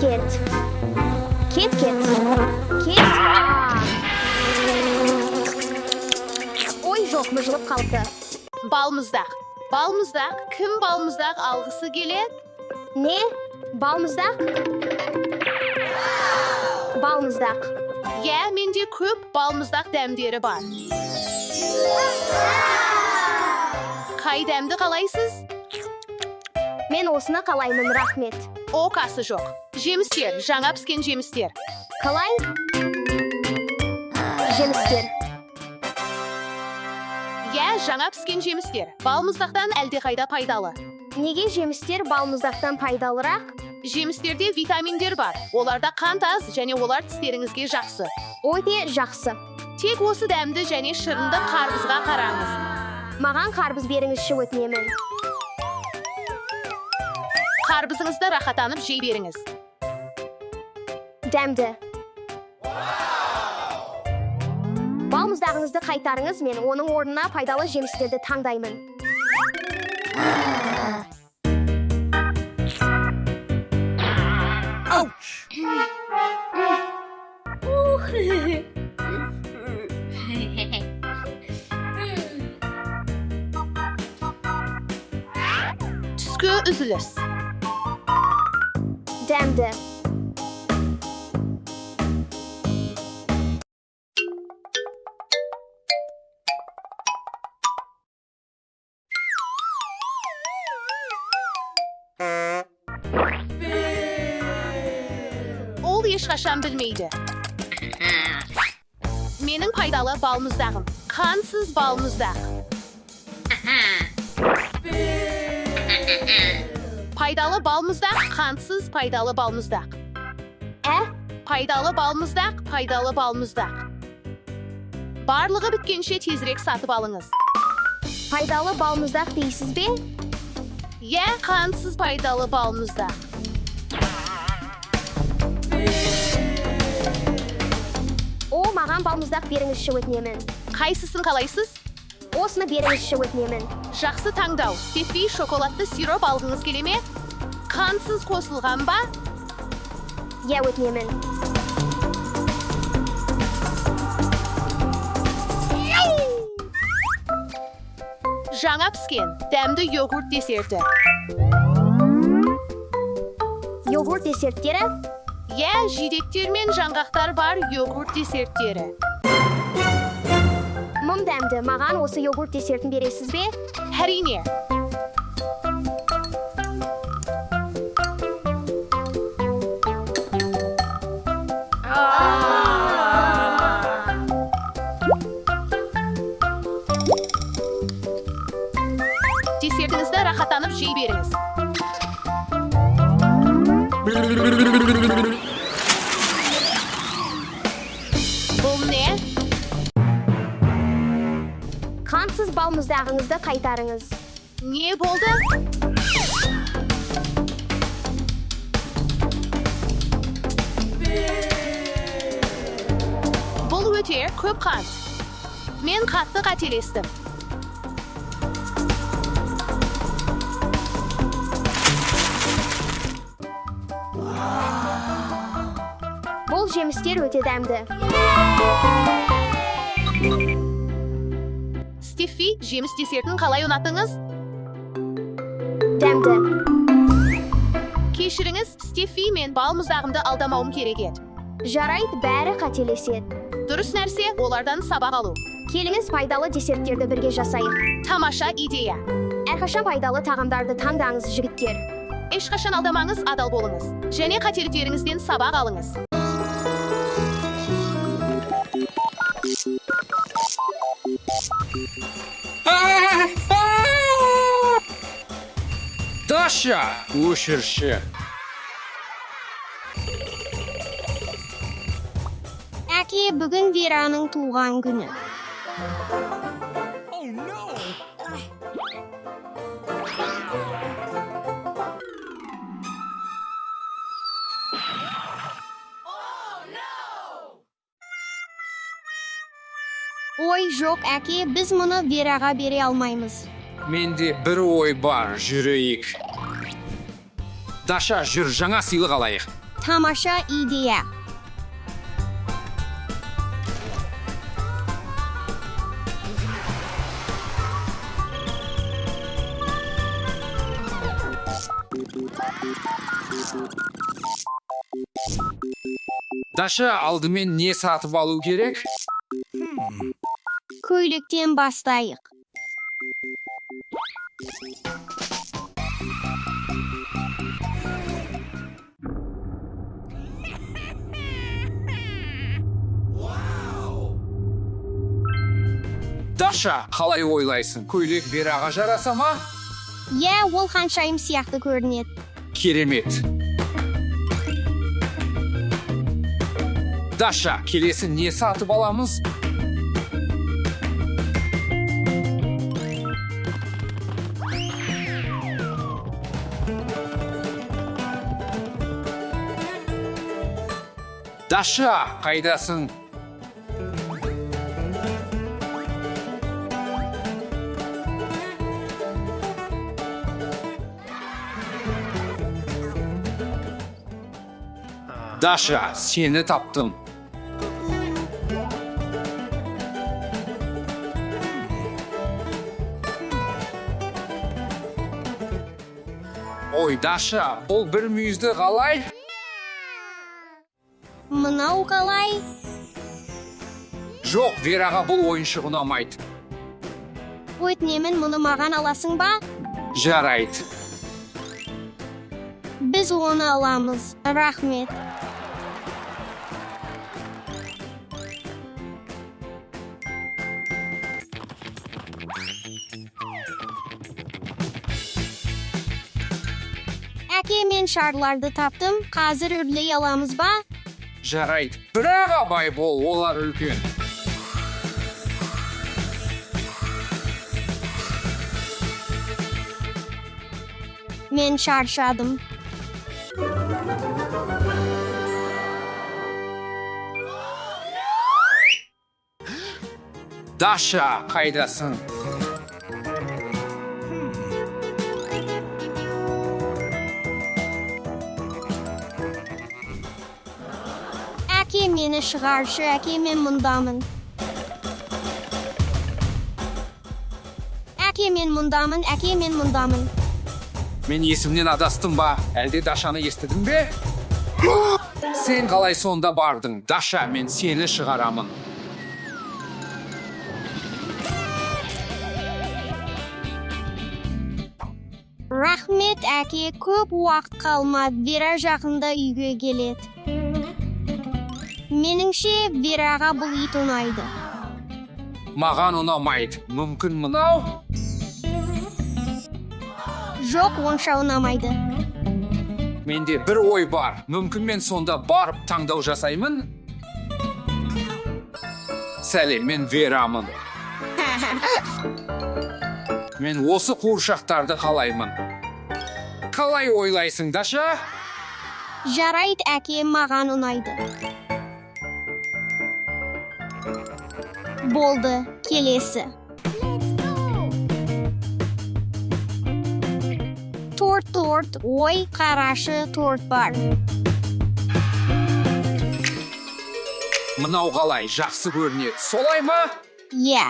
Кет. Кет. Ой, жоқ, мыжылып қалды. Балмұздақ. Балмұздақ. Кім балмұздақ алғысы келеді? Не? Балмұздақ? Балмұздақ. Менде көп балмұздақ дәмдері бар. Қай дәмді қалайсыз? Мен осыны қалаймын, рахмет. Оқасы жоқ. Жемістер, жаңа піскен жемістер. Қалай? Жемістер. Жаңа піскен жемістер. Балмұздақтан әлдеқайда пайдалы. Неге жемістер балмұздақтан пайдалырақ? Жемістерде витаминдер бар. Оларда қант аз және олар тістеріңізге жақсы. Өте жақсы. Тек осы дәмді және шырынды қарбызға қараңыз. Маған қарбыз беріңізші, өтінемін. Қарбызыңызды рахаттанып жей беріңіз. Дәмді. Балмұздағыңызды қайтарыңыз, мен оның орнына пайдалы жемістерді таңдаймын. Түскі үзіліс. Дәмді. Ол ешқашан білмейді. Менің пайдалы балмұздағым. Қансыз балмұздақ. Пайдалы балмұздақ, қансыз пайдалы балмұздақ. Пайдалы балмұздақ, пайдалы балмұздақ. Барлығы біткенше тезірек сатып алыңыз. Пайдалы балмұздақ дейсіз бе? Қансыз пайдалы балмұздақ. Маған балмұздақ беріңізші, өтінемін. Қайсысын қалайсыз? Осыны беріңізші, өтінемін. Жақсы таңдау. Стефи, шоколадты сироп алғыңыз келе ме? Қансыз қосылған ба? Өтінемін. Жаңа піскен, дәмді йогурт десерті. Йогурт десерттері? Жидектер мен жаңғақтар бар йогурт десерттері. Мұм дәмді, маған осы йогурт десертін бересіз бе? Әрине. Десертіңізді рахаттанып жей беріңіз. Бұл не? Қансыз балмұздағыңызды қайтарыңыз. Не болды? Бұл өте көп қант. Мен қатты қателестім. Бұл жемістер өте дәмді. Стефи, жеміс десертін қалай ұнаттыңыз? Дәмді. Кешіріңіз, Стефи, мен балмұздағымды алдамауым керек еді. Жарайды, бәрі қателеседі. Дұрыс нәрсе, олардан сабақ алу. Келіңіз, пайдалы десерттерді бірге жасайық. Тамаша идея. Әрқашан пайдалы тағамдарды таңдаңыз, жігіттер. Ешқашан алдамаңыз, адал болыңыз. Және қателіктеріңізден сабақ алыңыз. Даша, өшірші. Әке, бүгін Вераның туған күні. Ой, жоқ, әке, біз мұны Вераға бере алмаймыз. Менде бір ой бар, жүрейік. Даша, жүр, жаңа сыйлық алайық. Tamasha idea. Даша, алдымен не сатып алу керек? Көйлектен бастайық. Даша, қалай ойлайсың? Көйлек Вераға жараса ма? Иә, ол ханшайым сияқты көрінеді. Керемет. Даша, келесі не сатып аламыз? Даша, қайдасың? Даша, сені таптым. Ой, Даша, бұл бір мүйізді қалай? Мынау қалай? Жоқ, Вераға бұл ойыншық ұнамайды. Өтінемін, мұны маған аласың ба? Жарайды. Біз оны аламыз. Рахмет. Әке, мен шарларды таптым. Қазір үрлей аламыз ба? Жарайды. Бірақ абай бол, олар үлкен. Мен шаршадым. Даша, қайдасың? Әке, мені шығаршы, әке, мен мұндамын. Әке, мен мұндамын, әке, мен мұндамын. Мен есімнен адастым ба? Әлде Дашаны естідің бе? Сен қалай сонда бардың? Даша, мен сені шығарамын. Рахмет, әке, көп уақыт қалмады. Вера жақында үйге келеді. Меніңше, Вераға бұл ит ұнайды. Маған ұнамайды. Мүмкін мынау? Жоқ, онша ұнамайды. Менде бір ой бар. Мүмкін мен сонда барып таңдау жасаймын? Сәлем, мен Верамын. Мен осы қуыршақтарды қалаймын. Қалай ойлайсың, Даша? Жарайды, әке, маған ұнайды. Болды, келесі. Торт, ой, қарашы, торт бар. Мынау қалай, жақсы көрінеді, солай ма? Иә.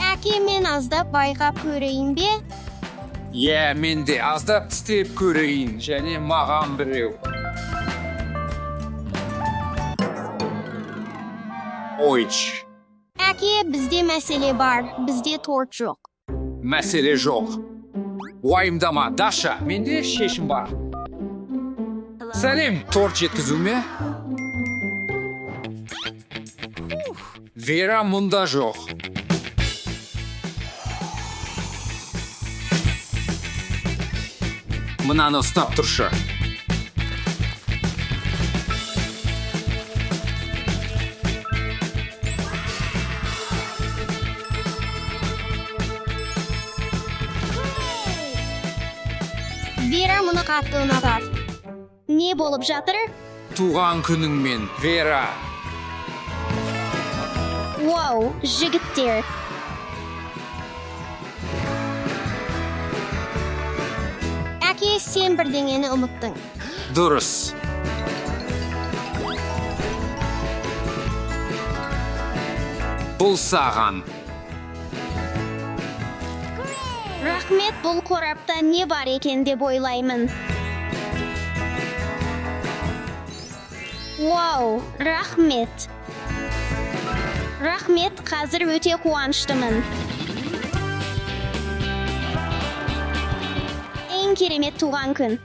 Әке, мен аздап байқап көрейін бе? Иә, мен де аздап тістеп көрейін, және маған біреу. Ойч. Әке, бізде мәселе бар, бізде торт жоқ. Мәселе жоқ. Уайымдама, Даша, менде шешім бар. Сәлем, торт жеткізу ме? Вера мұнда жоқ. Мынаны ұстап тұршы. Вера мұны қатты ұнатады. Не болып жатыр? Туған күніңмен, Вера. Вау, жігіттер. Әке, сен бірдеңені ұмыттың. Дұрыс. Бұл саған. Рахмет, бұл қорапта не бар екен деп ойлаймын. Вау, рахмет. Рахмет, қазір өте қуаныштымын. Ең керемет туған күн.